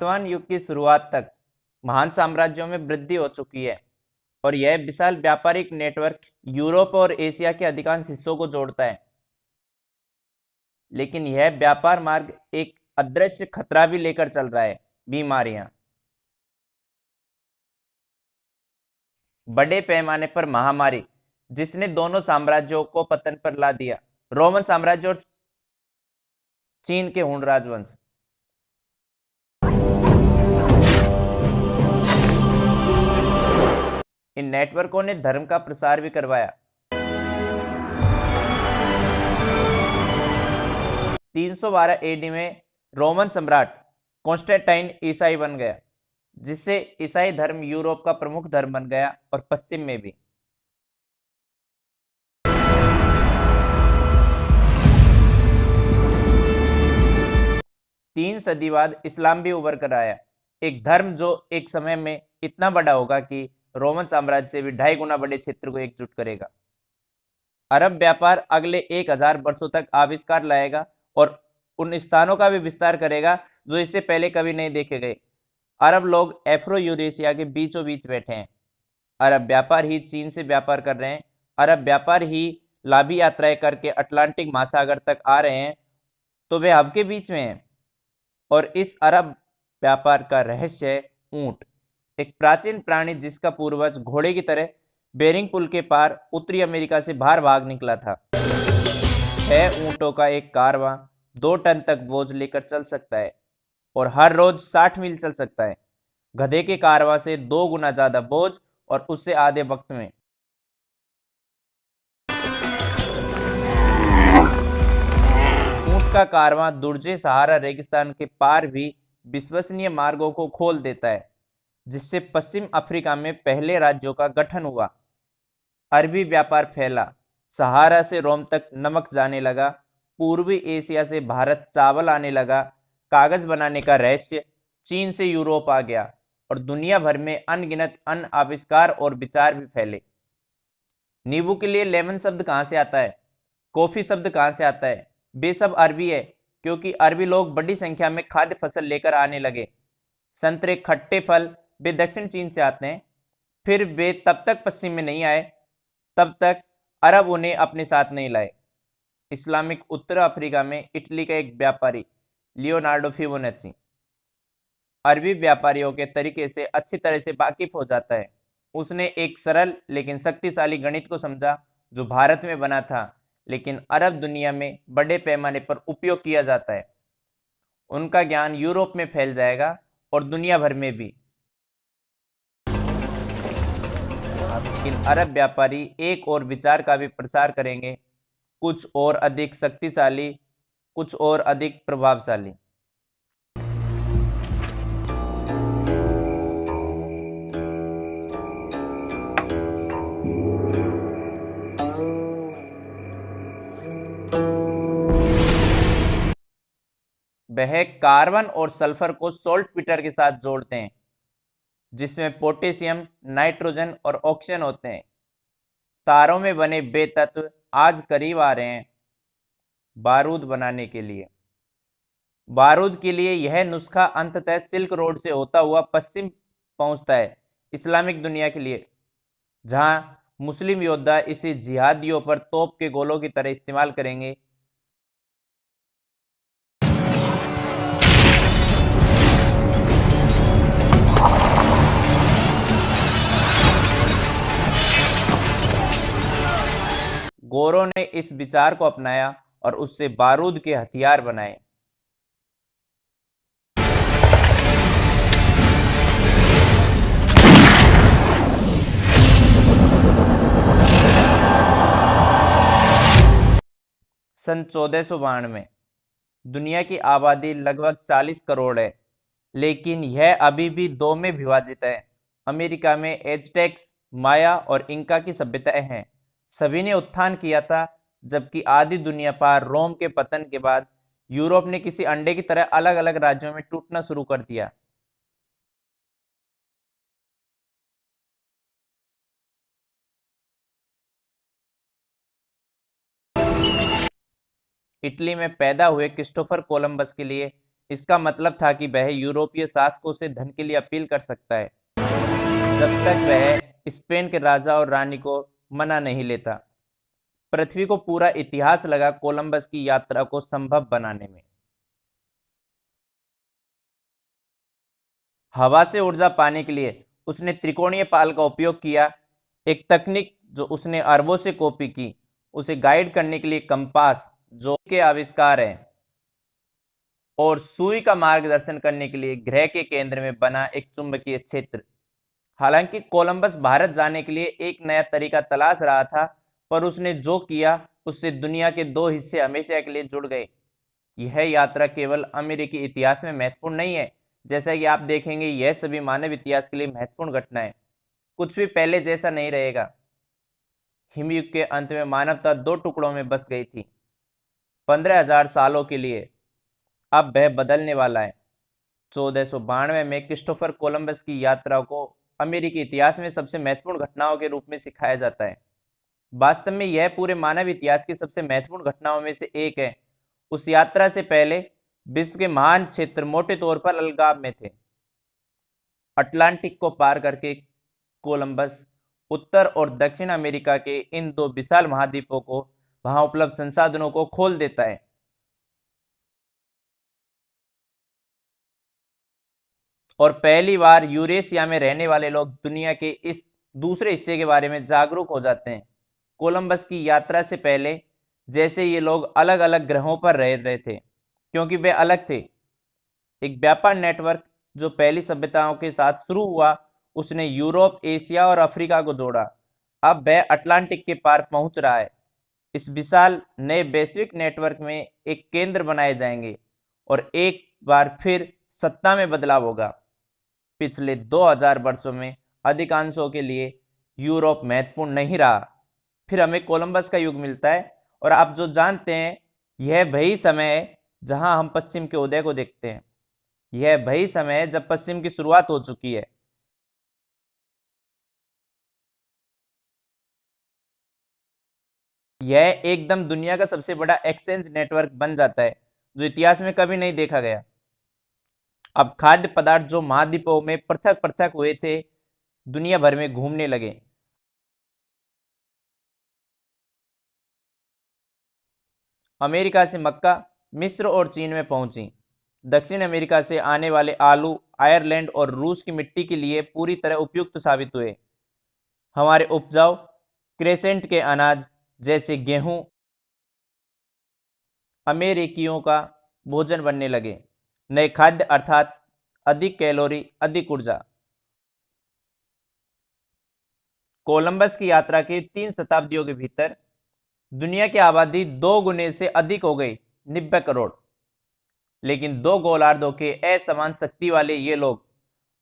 वर्तमान युग की शुरुआत तक महान साम्राज्यों में वृद्धि हो चुकी है और यह विशाल व्यापारिक नेटवर्क यूरोप और एशिया के अधिकांश हिस्सों को जोड़ता है। लेकिन यह व्यापार मार्ग एक अदृश्य खतरा भी लेकर चल रहा है, बीमारियां। बड़े पैमाने पर महामारी जिसने दोनों साम्राज्यों को पतन पर ला दिया, रोमन साम्राज्य और चीन के हुन राजवंश। इन नेटवर्कों ने धर्म का प्रसार भी करवाया। 312 एडी में रोमन सम्राट कॉन्स्टेंटाइन ईसाई बन गया, जिससे ईसाई धर्म यूरोप का प्रमुख धर्म बन गया और पश्चिम में भी। 3 सदी बाद इस्लाम भी उभर कर आया, एक धर्म जो एक समय में इतना बड़ा होगा कि रोमन साम्राज्य से भी 2.5 गुना बड़े क्षेत्र को एकजुट करेगा। अरब व्यापार अगले 1000 वर्षों तक आविष्कार लाएगा और उन स्थानों का भी विस्तार करेगा जो इससे पहले कभी नहीं देखे गए। अरब लोग एफ्रो यूरेशिया के बीचों बीच बैठे हैं। अरब व्यापार ही चीन से व्यापार कर रहे हैं। अरब व्यापार ही लाभी यात्राएं करके अटलांटिक महासागर तक आ रहे हैं, तो वे हब के बीच में हैं। और इस अरब व्यापार का रहस्य है ऊंट, एक प्राचीन प्राणी जिसका पूर्वज घोड़े की तरह बेरिंग पुल के पार उत्तरी अमेरिका से बाहर भाग निकला था। 6 ऊंटों का एक कारवां 2 टन तक बोझ लेकर चल सकता है और हर रोज 60 मील चल सकता है। गधे के कारवां से 2 गुना ज्यादा बोझ और उससे आधे वक्त में। ऊंट का कारवां दुर्जे सहारा रेगिस्तान के पार भी विश्वसनीय मार्गों को खोल देता है, जिससे पश्चिम अफ्रीका में पहले राज्यों का गठन हुआ। अरबी व्यापार फैला, सहारा से रोम तक नमक जाने लगा, पूर्वी एशिया से भारत चावल आने लगा, कागज बनाने का रहस्य चीन से यूरोप आ गया और दुनिया भर में अनगिनत अन्य आविष्कार और विचार भी फैले। नींबू के लिए लेमन शब्द कहां से आता है? कॉफी शब्द कहां से आता है? वे सब अरबी है, क्योंकि अरबी लोग बड़ी संख्या में खाद्य फसल लेकर आने लगे। संतरे, खट्टे फल वे दक्षिण चीन से आते हैं। फिर वे तब तक पश्चिम में नहीं आए तब तक अरब उन्हें अपने साथ नहीं लाए। इस्लामिक उत्तर अफ्रीका में इटली का एक व्यापारी लियोनार्डो फिबोनाची अरबी व्यापारियों के तरीके से अच्छी तरह से वाकिफ हो जाता है। उसने एक सरल लेकिन शक्तिशाली गणित को समझा जो भारत में बना था लेकिन अरब दुनिया में बड़े पैमाने पर उपयोग किया जाता है। उनका ज्ञान यूरोप में फैल जाएगा और दुनिया भर में भी। इन अरब व्यापारी एक और विचार का भी प्रसार करेंगे, कुछ और अधिक शक्तिशाली, कुछ और अधिक प्रभावशाली। वह कार्बन और सल्फर को सोल्ट पीटर के साथ जोड़ते हैं, जिसमें पोटेशियम, नाइट्रोजन और ऑक्सीजन होते हैं। तारों में बने वे तत्व आज करीब आ रहे हैं बारूद बनाने के लिए। बारूद के लिए यह नुस्खा अंततः सिल्क रोड से होता हुआ पश्चिम पहुंचता है, इस्लामिक दुनिया के लिए, जहां मुस्लिम योद्धा इसे जिहादियों पर तोप के गोलों की तरह इस्तेमाल करेंगे। गोरों ने इस विचार को अपनाया और उससे बारूद के हथियार बनाए। सन 1492 में दुनिया की आबादी लगभग 40 करोड़ है, लेकिन यह अभी भी दो में विभाजित है। अमेरिका में एज़टेक्स, माया और इंका की सभ्यताएं हैं। सभी ने उत्थान किया था, जबकि आधी दुनिया पर रोम के पतन के बाद यूरोप ने किसी अंडे की तरह अलग अलग राज्यों में टूटना शुरू कर दिया। इटली में पैदा हुए क्रिस्टोफर कोलंबस के लिए इसका मतलब था कि वह यूरोपीय शासकों से धन के लिए अपील कर सकता है जब तक वह स्पेन के राजा और रानी को मना नहीं लेता। पृथ्वी को पूरा इतिहास लगा कोलंबस की यात्रा को संभव बनाने में। हवा से ऊर्जा पाने के लिए उसने त्रिकोणीय पाल का उपयोग किया, एक तकनीक जो उसने अरबों से कॉपी की। उसे गाइड करने के लिए कंपास जो के आविष्कार है, और सुई का मार्गदर्शन करने के लिए ग्रह के केंद्र में बना एक चुंबकीय क्षेत्र। हालांकि कोलंबस भारत जाने के लिए एक नया तरीका तलाश रहा था, पर उसने जो किया उससे दुनिया के दो हिस्से हमेशा के लिए जुड़ गए। यह यात्रा केवल अमेरिकी इतिहास में महत्वपूर्ण नहीं है, जैसा कि आप देखेंगे यह सभी मानव इतिहास के लिए महत्वपूर्ण घटना है। कुछ भी पहले जैसा नहीं रहेगा। हिमयुग के अंत में मानवता दो टुकड़ों में बस गई थी 15,000 सालों के लिए। अब वह बदलने वाला है। 1492 में क्रिस्टोफर कोलंबस की यात्रा को अमेरिकी इतिहास में सबसे महत्वपूर्ण घटनाओं के रूप में सिखाया जाता है। वास्तव में यह पूरे मानव इतिहास की सबसे महत्वपूर्ण घटनाओं में से एक है। उस यात्रा से पहले विश्व के महान क्षेत्र मोटे तौर पर अलगाव में थे। अटलांटिक को पार करके कोलंबस उत्तर और दक्षिण अमेरिका के इन दो विशाल महाद्वीपों को वहां उपलब्ध संसाधनों को खोल देता है। और पहली बार यूरेशिया में रहने वाले लोग दुनिया के इस दूसरे हिस्से के बारे में जागरूक हो जाते हैं। कोलंबस की यात्रा से पहले जैसे ये लोग अलग अलग ग्रहों पर रह रहे थे, क्योंकि वे अलग थे। एक व्यापार नेटवर्क जो पहली सभ्यताओं के साथ शुरू हुआ, उसने यूरोप, एशिया और अफ्रीका को जोड़ा। अब वह अटलांटिक के पार पहुंच रहा है। इस विशाल नए वैश्विक नेटवर्क में एक केंद्र बनाए जाएंगे और एक बार फिर सत्ता में बदलाव होगा। पिछले 2000 वर्षों में अधिकांशों के लिए यूरोप महत्वपूर्ण नहीं रहा। फिर हमें कोलंबस का युग मिलता है, और आप जो जानते हैं यह वही समय है जहां हम पश्चिम के उदय को देखते हैं। यह वही समय है जब पश्चिम की शुरुआत हो चुकी है। यह एकदम दुनिया का सबसे बड़ा एक्सचेंज नेटवर्क बन जाता है, जो इतिहास में कभी नहीं देखा गया। अब खाद्य पदार्थ जो महाद्वीपों में पृथक पृथक हुए थे, दुनिया भर में घूमने लगे। अमेरिका से मक्का, मिस्र और चीन में पहुंची। दक्षिण अमेरिका से आने वाले आलू आयरलैंड और रूस की मिट्टी के लिए पूरी तरह उपयुक्त साबित हुए। हमारे उपजाऊ क्रेसेंट के अनाज जैसे गेहूं अमेरिकियों का भोजन बनने लगे। नए खाद्य अर्थात अधिक कैलोरी, अधिक ऊर्जा। कोलंबस की यात्रा के 3 शताब्दियों के भीतर दुनिया की आबादी 2 गुने से अधिक हो गई, 90 करोड़। लेकिन दो गोलार्धों के असमान शक्ति वाले ये लोग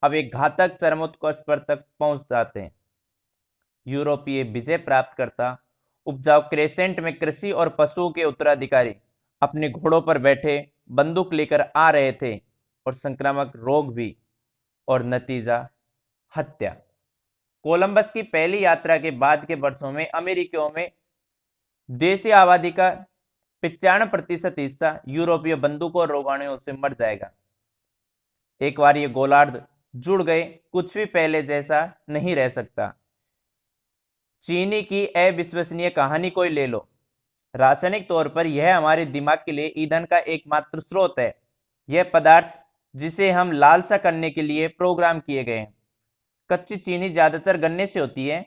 अब एक घातक चरमोत्कर्ष पर तक पहुंच जाते हैं। यूरोपीय विजय प्राप्त करता उपजाऊ क्रेसेंट में कृषि और पशुओं के उत्तराधिकारी अपने घोड़ों पर बैठे बंदूक लेकर आ रहे थे, और संक्रामक रोग भी, और नतीजा हत्या। कोलंबस की पहली यात्रा के बाद के वर्षों में अमेरिकियों में देशी आबादी का 95% हिस्सा यूरोपीय बंदूकों और रोगाणुओं से मर जाएगा। एक बार ये गोलार्ध जुड़ गए, कुछ भी पहले जैसा नहीं रह सकता। चीनी की अविश्वसनीय कहानी कोई ले लो। रासायनिक तौर पर यह हमारे दिमाग के लिए ईंधन का एकमात्र स्रोत है। यह पदार्थ जिसे हम लालसा करने के लिए प्रोग्राम किए गए हैं। कच्ची चीनी ज्यादातर गन्ने से होती है।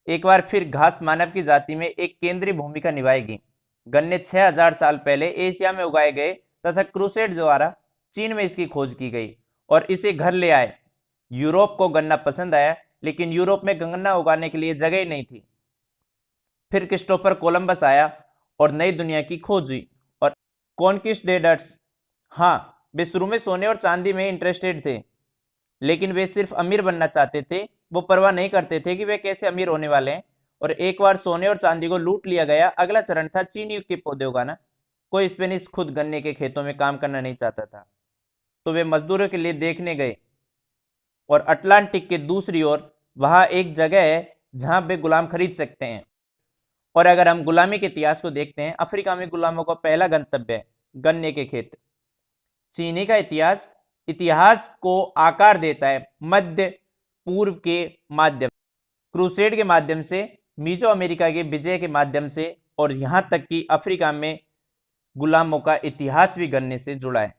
एक बार फिर घास मानव की जाति में एक केंद्रीय भूमिका निभाएगी। गन्ने 6000 साल पहले एशिया में उगाए गए तथा क्रूसेड द्वारा चीन में इसकी खोज की गई और इसे घर ले आए। यूरोप को गन्ना पसंद आया, लेकिन यूरोप में गन्ना उगाने के लिए जगह ही नहीं थी। फिर क्रिस्टोफर कोलंबस आया और नई दुनिया की खोज हुई। और कॉन्क्विस्टेडर्स, हाँ, वे शुरू में सोने और चांदी में इंटरेस्टेड थे, लेकिन वे सिर्फ अमीर बनना चाहते थे। वो परवाह नहीं करते थे कि वे कैसे अमीर होने वाले हैं। और एक बार सोने और चांदी को लूट लिया गया, अगला चरण था चीनी के पौधे उगाना। कोई स्पेनिश खुद गन्ने के खेतों में काम करना नहीं चाहता था, तो वे मजदूरों के लिए देखने गए। और अटलांटिक के दूसरी ओर वहां एक जगह है जहां वे गुलाम खरीद सकते हैं। और अगर हम गुलामी के इतिहास को देखते हैं, अफ्रीका में गुलामों का पहला गंतव्य है गन्ने के खेत। चीनी का इतिहास इतिहास को आकार देता है मध्य पूर्व के माध्यम, क्रूसेड के माध्यम से, मीजो अमेरिका के विजय के माध्यम से और यहां तक कि अफ्रीका में गुलामों का इतिहास भी गणने से जुड़ा है।